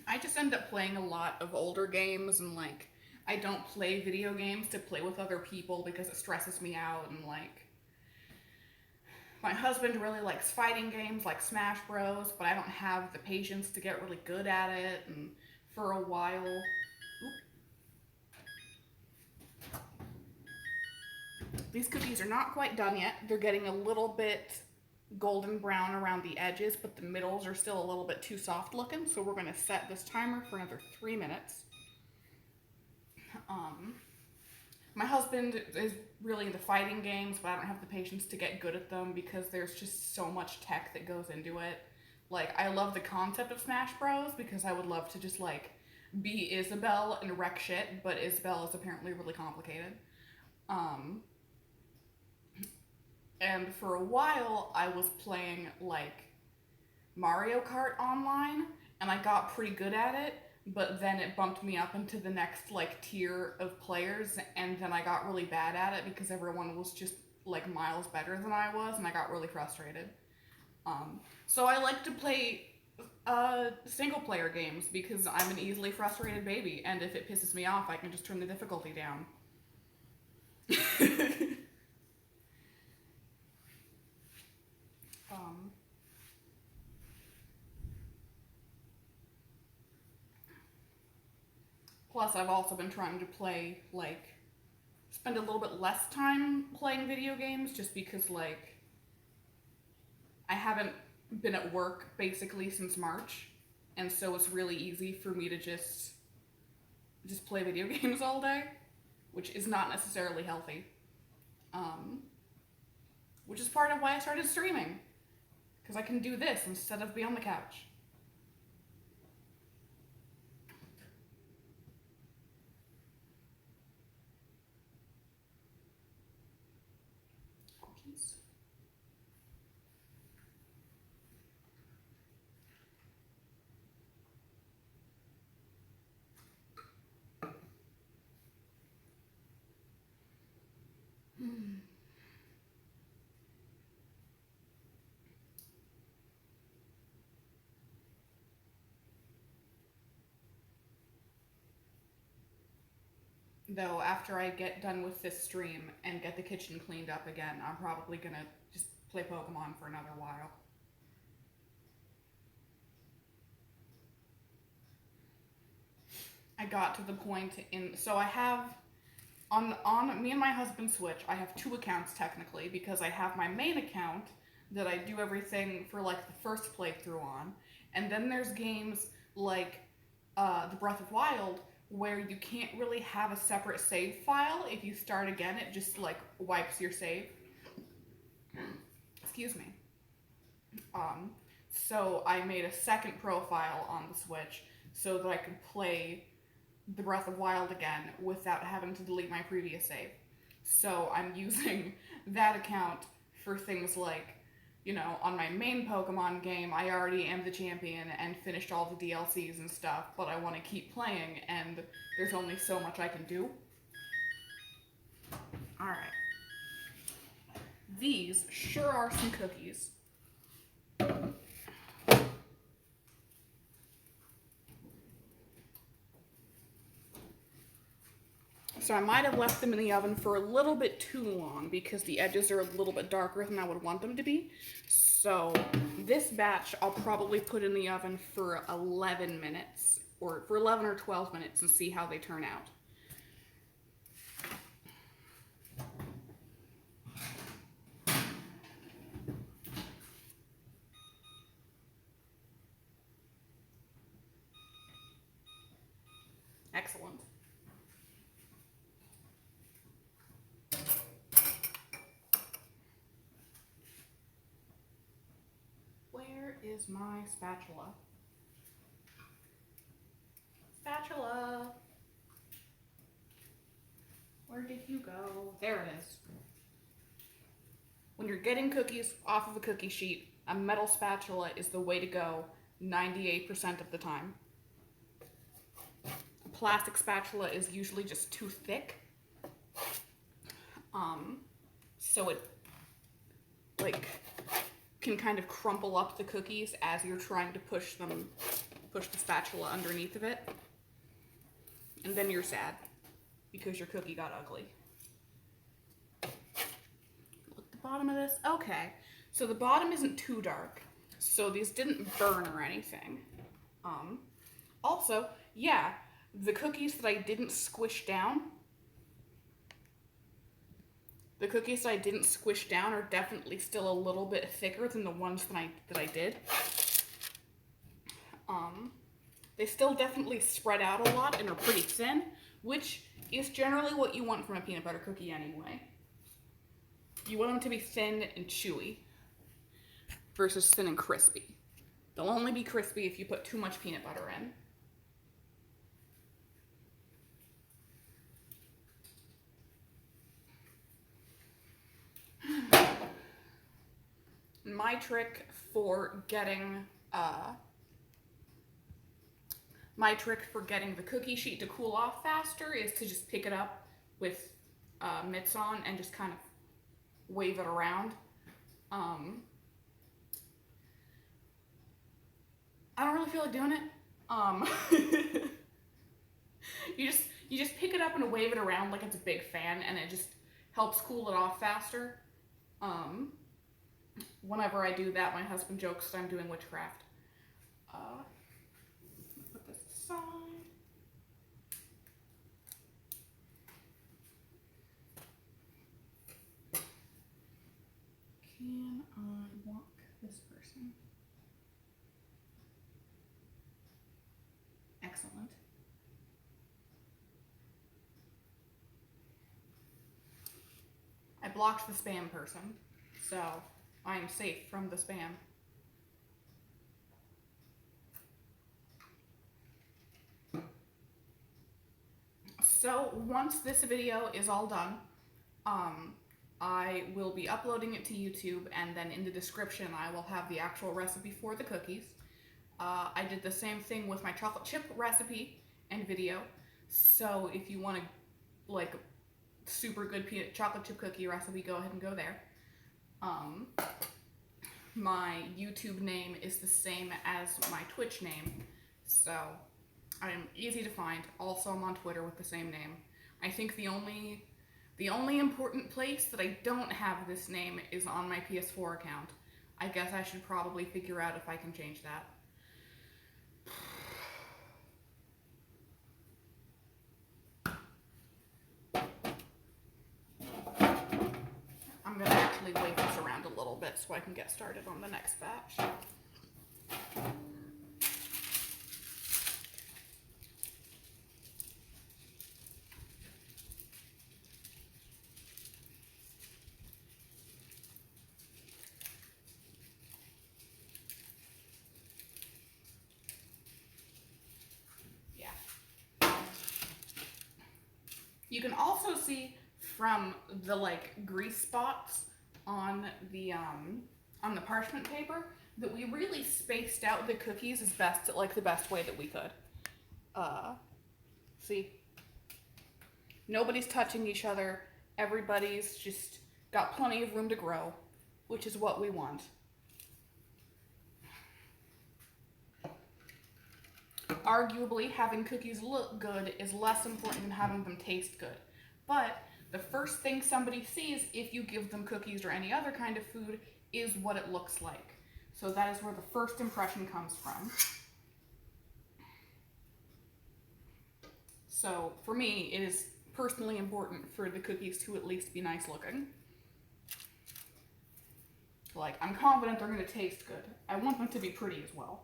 I just end up playing a lot of older games and like I don't play video games to play with other people because it stresses me out and like my husband really likes fighting games like Smash Bros, but I don't have the patience to get really good at it and for a while these cookies are not quite done yet. They're getting a little bit golden brown around the edges, but the middles are still a little bit too soft looking, so we're going to set this timer for another 3 minutes. Um, my husband is really into fighting games, but I don't have the patience to get good at them because there's just so much tech that goes into it. Like, I love the concept of Smash Bros. Because I would love to just, like, be Isabelle and wreck shit, but Isabelle is apparently really complicated. Um, and for a while, I was playing, like, Mario Kart online, and I got pretty good at it, but then it bumped me up into the next like tier of players, and then I got really bad at it because everyone was just like miles better than I was, and I got really frustrated. So I like to play single player games because I'm an easily frustrated baby, and if it pisses me off, I can just turn the difficulty down. um, Plus, I've also been trying to play like spend a little bit less time playing video games just because like I haven't been at work basically since March, and so it's really easy for me to just play video games all day, which is not necessarily healthy. Um, which is part of why I started streaming because I can do this instead of be on the couch. cookies. Though after I get done with this stream and get the kitchen cleaned up again, I'm probably gonna just play Pokemon for another while. I got to the point so I have on me and my husband's Switch, I have two accounts technically, because I have my main account that I do everything for like the first playthrough on, and then there's games like the Breath of Wild where you can't really have a separate save file. If you start again, it just like wipes your save. Excuse me. So I made a second profile on the Switch so that I could play the Breath of Wild again without having to delete my previous save. So I'm using that account for things like, you know, on my main Pokemon game, I already am the champion and finished all the DLCs and stuff, but I want to keep playing, and there's only so much I can do. Alright. These sure are some cookies. So I might have left them in the oven for a little bit too long because the edges are a little bit darker than I would want them to be. So this batch I'll probably put in the oven for 11 minutes, or for 11 or 12 minutes, and see how they turn out. Excellent. Where is my spatula? Spatula! Where did you go? There it is. When you're getting cookies off of a cookie sheet, a metal spatula is the way to go 98% of the time. A plastic spatula is usually just too thick. So it like can kind of crumple up the cookies as you're trying to push the spatula underneath of it. And then you're sad because your cookie got ugly. Look at the bottom of this. Okay, so the bottom isn't too dark, so these didn't burn or anything. Also, yeah, the cookies that I didn't squish down, are definitely still a little bit thicker than the ones that I did. They still definitely spread out a lot and are pretty thin, which is generally what you want from a peanut butter cookie anyway. You want them to be thin and chewy versus thin and crispy. They'll only be crispy if you put too much peanut butter in. My trick for getting the cookie sheet to cool off faster is to just pick it up with mitts on and just kind of wave it around. I don't really feel like doing it. You just pick it up and wave it around like it's a big fan, and it just helps cool it off faster. Whenever I do that, my husband jokes that I'm doing witchcraft. Put this aside. Can I walk this person? Excellent. I blocked the spam person, so I am safe from the spam. So once this video is all done, I will be uploading it to YouTube, and then in the description I will have the actual recipe for the cookies. I did the same thing with my chocolate chip recipe and video, so if you want to like super good peanut chocolate chip cookie recipe, go ahead and go there. My YouTube name is the same as my Twitch name, so I'm easy to find. Also, I'm on Twitter with the same name. I think the only important place that I don't have this name is on my PS4 account. I guess I should probably figure out if I can change that. I'm gonna actually wave this around a little bit so I can get started on the next batch. You can also see from the like grease spots on the parchment paper that we really spaced out the cookies as best, like the best way that we could. See, nobody's touching each other. Everybody's just got plenty of room to grow, which is what we want. Arguably, having cookies look good is less important than having them taste good. But the first thing somebody sees if you give them cookies or any other kind of food is what it looks like. So that is where the first impression comes from. So for me, it is personally important for the cookies to at least be nice looking. Like, I'm confident they're going to taste good. I want them to be pretty as well.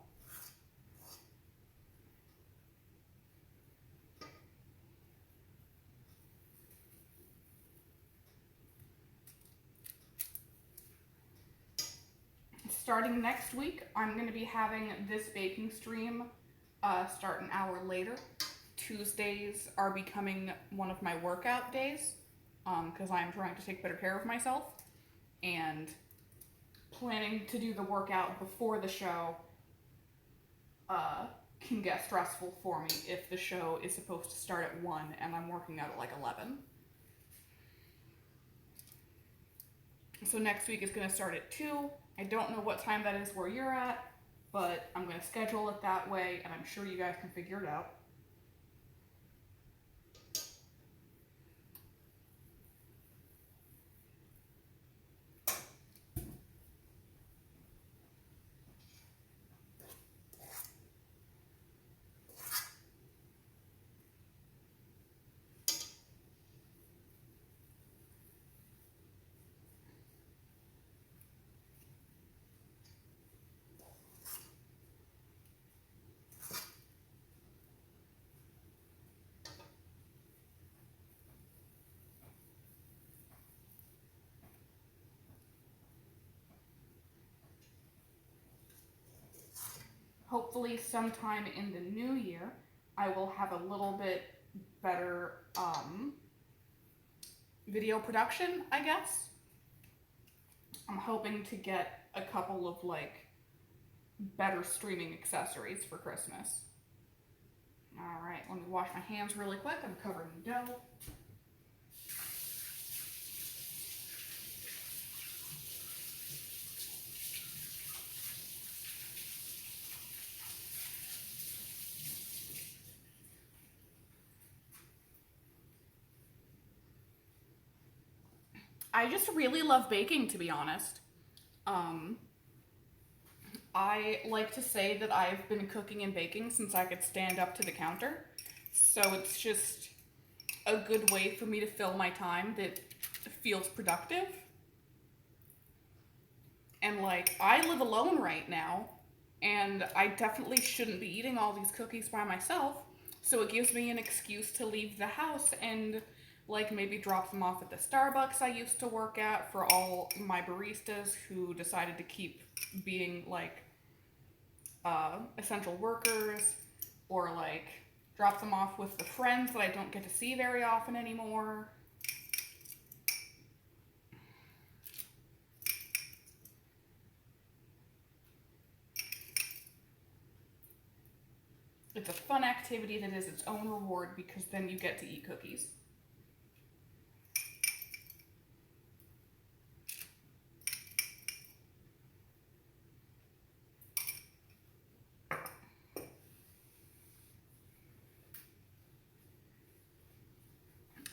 Starting next week, I'm going to be having this baking stream start an hour later. Tuesdays are becoming one of my workout days because I'm trying to take better care of myself, and planning to do the workout before the show can get stressful for me if the show is supposed to start at 1 and I'm working out at like 11. So next week is going to start at 2. I don't know what time that is where you're at, but I'm going to schedule it that way, and I'm sure you guys can figure it out. Hopefully sometime in the new year, I will have a little bit better video production, I guess. I'm hoping to get a couple of like better streaming accessories for Christmas. All right, let me wash my hands really quick. I'm covered in dough. I just really love baking, to be honest. I like to say that I've been cooking and baking since I could stand up to the counter. So it's just a good way for me to fill my time that feels productive. And like, I live alone right now, and I definitely shouldn't be eating all these cookies by myself. So it gives me an excuse to leave the house and like maybe drop them off at the Starbucks I used to work at for all my baristas who decided to keep being like essential workers, or like drop them off with the friends that I don't get to see very often anymore. It's a fun activity that is its own reward because then you get to eat cookies.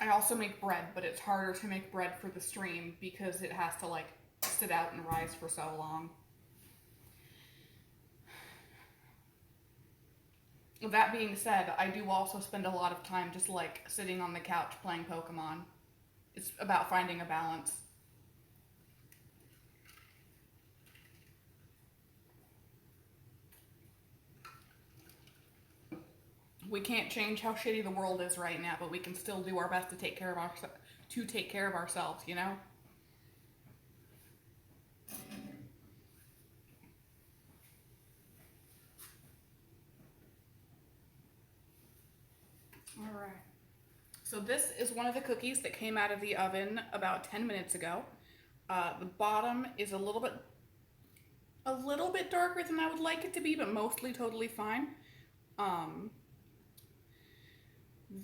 I also make bread, but it's harder to make bread for the stream because it has to like sit out and rise for so long. That being said, I do also spend a lot of time just like sitting on the couch playing Pokemon. It's about finding a balance. We can't change how shitty the world is right now, but we can still do our best to take care of ourselves, you know? All right. So this is one of the cookies that came out of the oven about 10 minutes ago. The bottom is a little bit darker than I would like it to be, but mostly totally fine.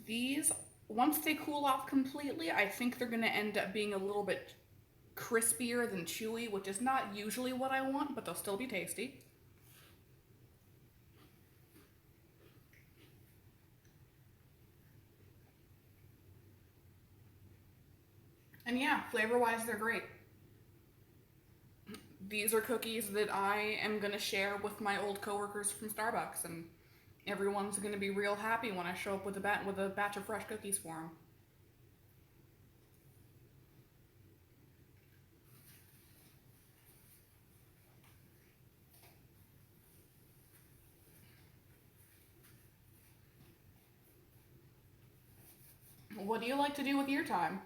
These, once they cool off completely, I think they're gonna end up being a little bit crispier than chewy, which is not usually what I want, but they'll still be tasty. And yeah, flavor-wise, they're great. These are cookies that I am gonna share with my old coworkers from Starbucks, and everyone's gonna be real happy when I show up with a batch of fresh cookies for them. What do you like to do with your time?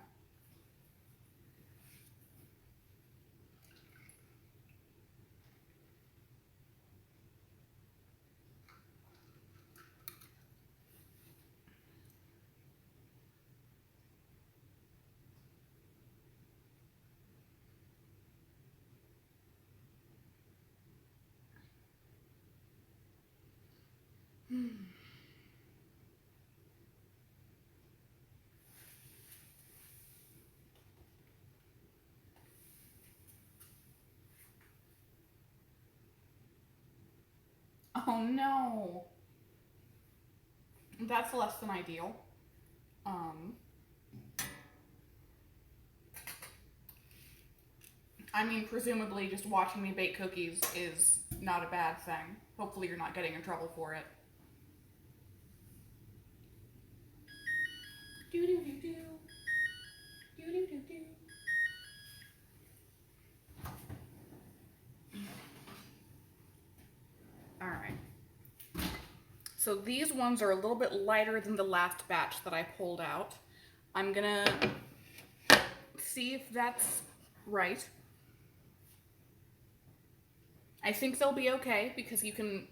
Oh no, that's less than ideal. Um, I mean, presumably just watching me bake cookies is not a bad thing. Hopefully you're not getting in trouble for it. Do do do do. Do do do do. Alright. So these ones are a little bit lighter than the last batch that I pulled out. I'm gonna see if that's right. I think they'll be okay because you can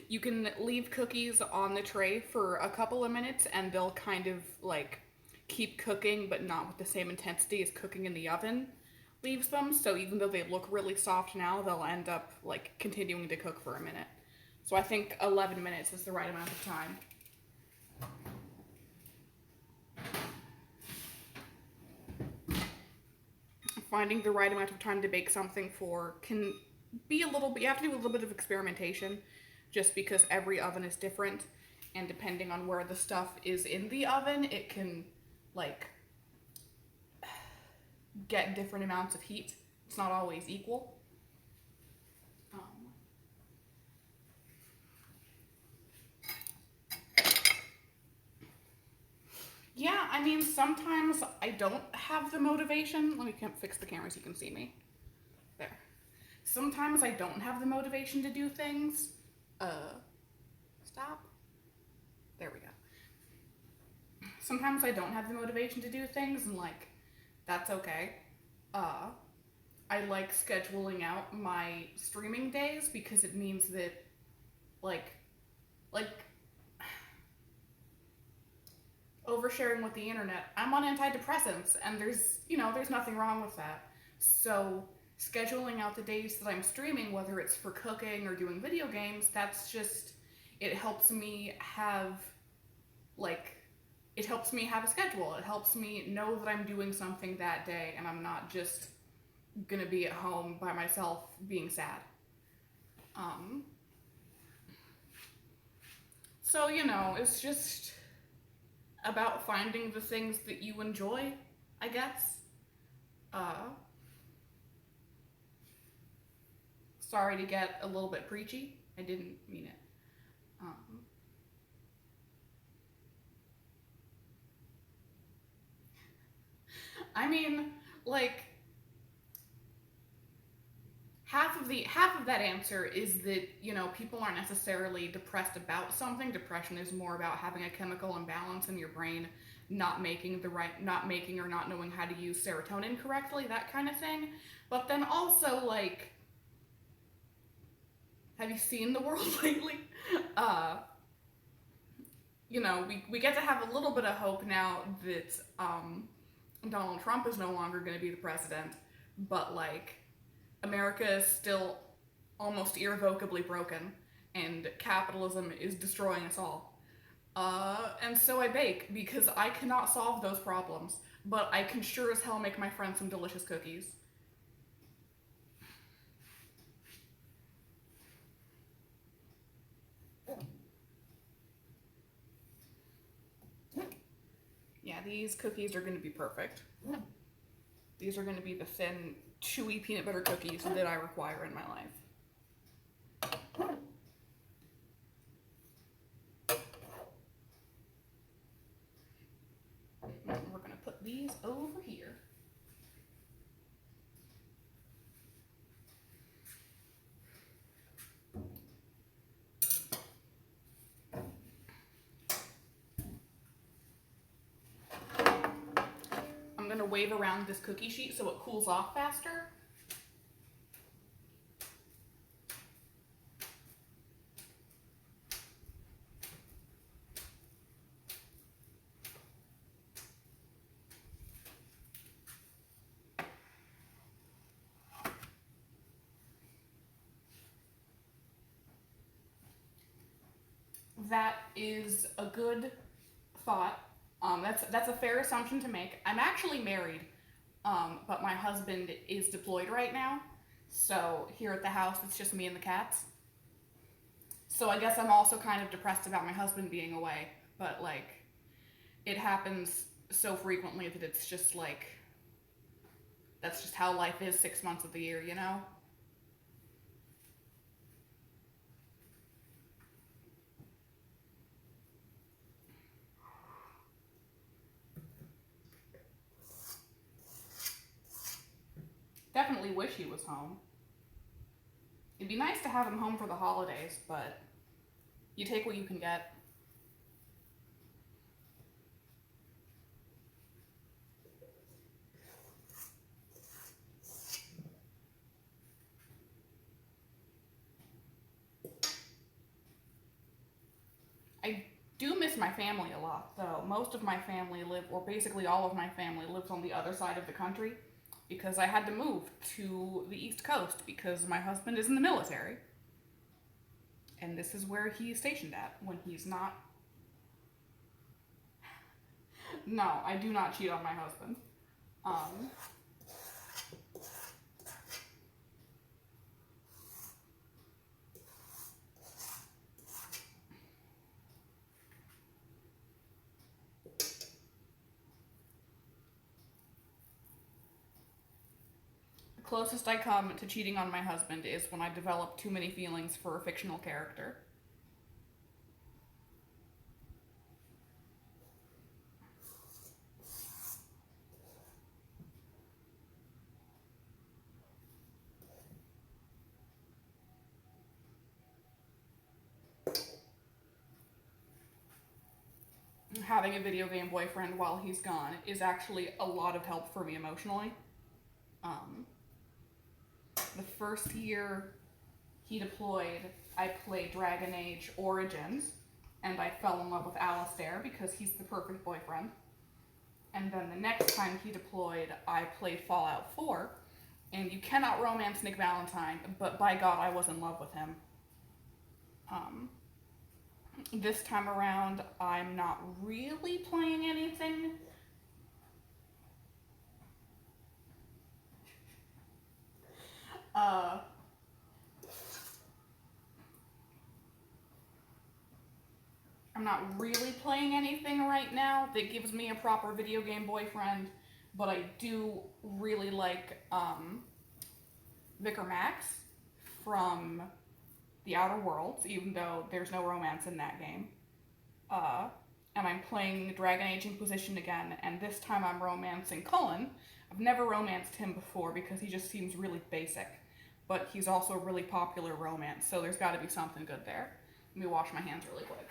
you can leave cookies on the tray for a couple of minutes and they'll kind of like keep cooking, but not with the same intensity as cooking in the oven leaves them. So even though they look really soft now, they'll end up like continuing to cook for a minute. So I think 11 minutes is the right amount of time. Finding the right amount of time to bake something for can be a little bit, you have to do a little bit of experimentation just because every oven is different, and depending on where the stuff is in the oven, it can like get different amounts of heat. It's not always equal. Yeah, I mean, sometimes I don't have the motivation. Let me fix the camera so you can see me. There. Sometimes I don't have the motivation to do things. Stop. There we go. Sometimes I don't have the motivation to do things, and like, that's okay. I like scheduling out my streaming days because it means that, like oversharing with the internet. I'm on antidepressants, and there's nothing wrong with that. So scheduling out the days that I'm streaming, whether it's for cooking or doing video games, that's just, it helps me have, like, it helps me have a schedule. It helps me know that I'm doing something that day and I'm not just gonna be at home by myself being sad. So, it's just about finding the things that you enjoy, I guess. Sorry to get a little bit preachy. I didn't mean it. I mean, like, half of that answer is that people aren't necessarily depressed about something. Depression is more about having a chemical imbalance in your brain, not making or not knowing how to use serotonin correctly, that kind of thing. But then also, like, have you seen the world lately? We get to have a little bit of hope now that Donald Trump is no longer going to be the president, but like, America is still almost irrevocably broken, and capitalism is destroying us all. And so I bake because I cannot solve those problems, but I can sure as hell make my friends some delicious cookies. Yeah, these cookies are going to be perfect. These are going to be the thin, chewy peanut butter cookies that I require in my life. We're going to put these over here. I'm going to wave around this cookie sheet so it cools off faster. That is a good thought. That's a fair assumption to make. I'm actually married, but my husband is deployed right now. So here at the house, it's just me and the cats. So I guess I'm also kind of depressed about my husband being away. But like, it happens so frequently that it's just like, that's just how life is 6 months of the year, you know? Definitely wish he was home. It'd be nice to have him home for the holidays, but you take what you can get. I do miss my family a lot, though. Most of my family or basically all of my family lives on the other side of the country because I had to move to the East Coast because my husband is in the military. And this is where he is stationed at when he's not. No, I do not cheat on my husband. The closest I come to cheating on my husband is when I develop too many feelings for a fictional character. Having a video game boyfriend while he's gone is actually a lot of help for me emotionally. The first year he deployed, I played Dragon Age Origins, and I fell in love with Alistair because he's the perfect boyfriend. And then the next time he deployed, I played Fallout 4, And you cannot romance Nick Valentine, but by God, I was in love with him. Um, this time around, I'm not really playing anything. Uh, I'm not really playing anything right now that gives me a proper video game boyfriend, but I do really like Vicar Max from The Outer Worlds, even though there's no romance in that game. Uh, and I'm playing Dragon Age Inquisition again, and this time I'm romancing Cullen. I've never romanced him before because he just seems really basic, but he's also a really popular romance, so there's got to be something good there. Let me wash my hands really quick.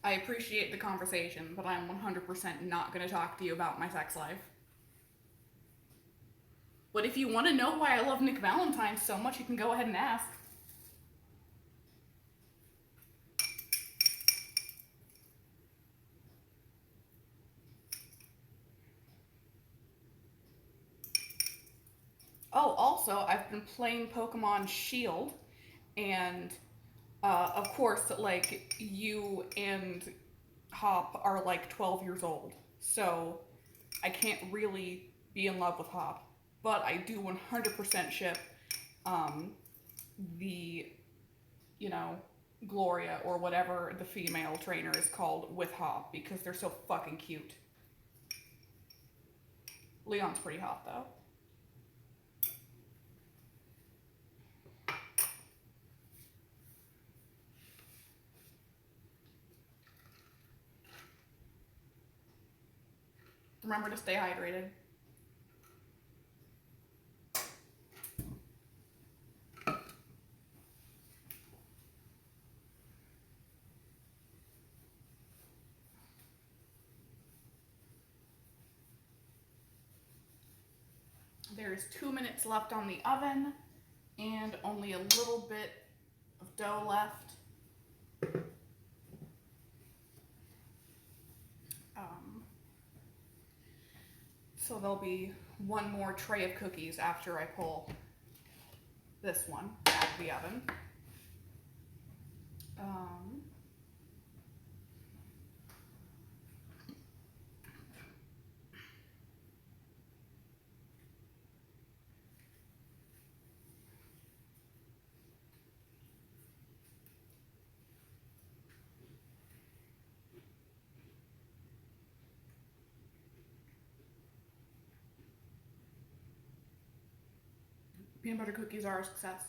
I appreciate the conversation, but I'm 100% not going to talk to you about my sex life. But if you want to know why I love Nick Valentine so much, you can go ahead and ask. Oh, also, I've been playing Pokemon Shield, and of course, like, you and Hop are like 12 years old, so I can't really be in love with Hop. But I do 100% ship um, the, you know, Gloria or whatever the female trainer is called with Hop because they're so fucking cute. Leon's pretty hot though. Remember to stay hydrated. There's 2 minutes left on the oven and only a little bit of dough left. So there'll be one more tray of cookies after I pull this one out of the oven. Peanut butter cookies are a success.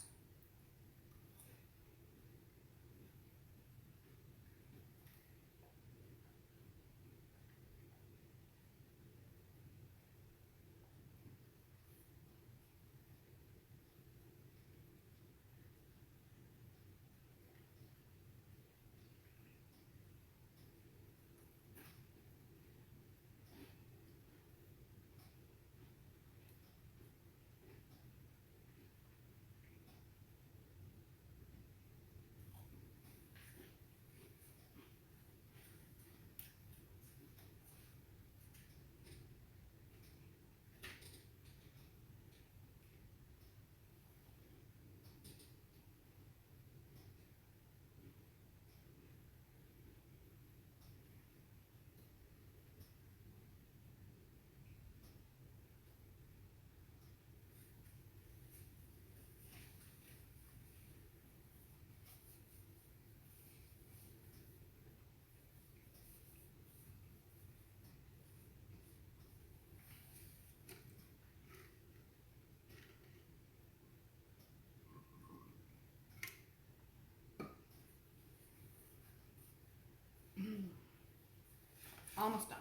Almost done.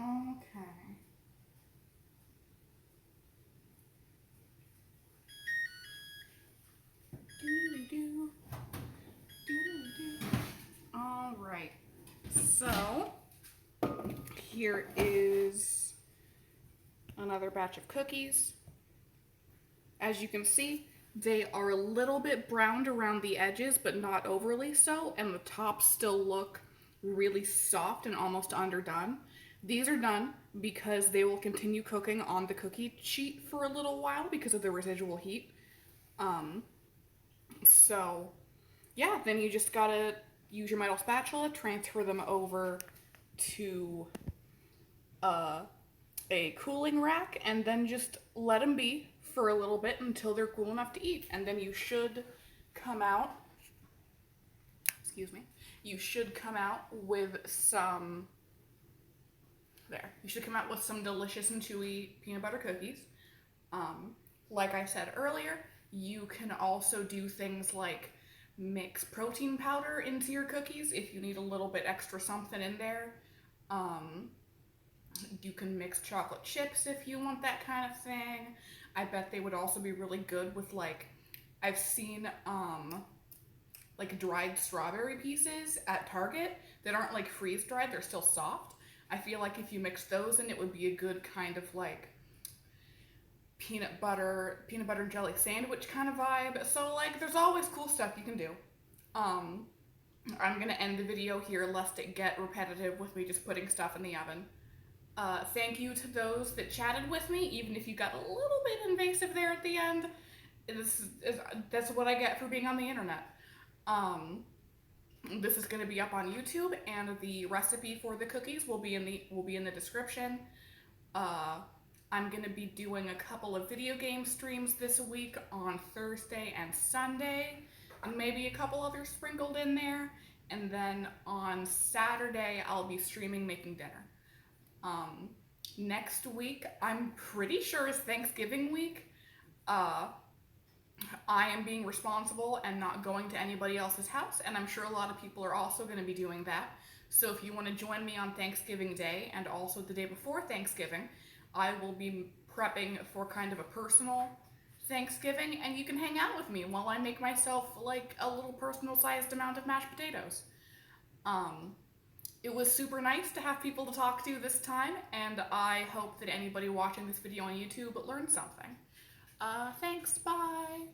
Okay. Doo-doo-doo. Doo-doo-doo. All right. So here is another batch of cookies. As you can see, they are a little bit browned around the edges, but not overly so, and the tops still look really soft and almost underdone. These are done because they will continue cooking on the cookie sheet for a little while because of the residual heat. Um, so yeah, then you just gotta use your metal spatula, transfer them over to uh, a cooling rack, and then just let them be for a little bit until they're cool enough to eat. And then you should come out, excuse me, you should come out with some, you should come out with some delicious and chewy peanut butter cookies. Like I said earlier, you can also do things like mix protein powder into your cookies if you need a little bit extra something in there. You can mix chocolate chips if you want that kind of thing. I bet they would also be really good with I've seen like dried strawberry pieces at Target that aren't like freeze dried, they're still soft. I feel like if you mix those in, it would be a good kind of like peanut butter and jelly sandwich kind of vibe. So there's always cool stuff you can do. I'm gonna end the video here lest it get repetitive with me just putting stuff in the oven. Thank you to those that chatted with me, even if you got a little bit invasive there at the end. That's what I get for being on the internet. This is going to be up on YouTube, and the recipe for the cookies will be in the description. I'm going to be doing a couple of video game streams this week on Thursday and Sunday, and maybe a couple others sprinkled in there. And then on Saturday, I'll be streaming making dinner. Next week, I'm pretty sure is Thanksgiving week. I am being responsible and not going to anybody else's house, and I'm sure a lot of people are also going to be doing that. So if you want to join me on Thanksgiving Day and also the day before Thanksgiving, I will be prepping for kind of a personal Thanksgiving, and you can hang out with me while I make myself like a little personal sized amount of mashed potatoes. It was super nice to have people to talk to this time, and I hope that anybody watching this video on YouTube learned something. Thanks, bye!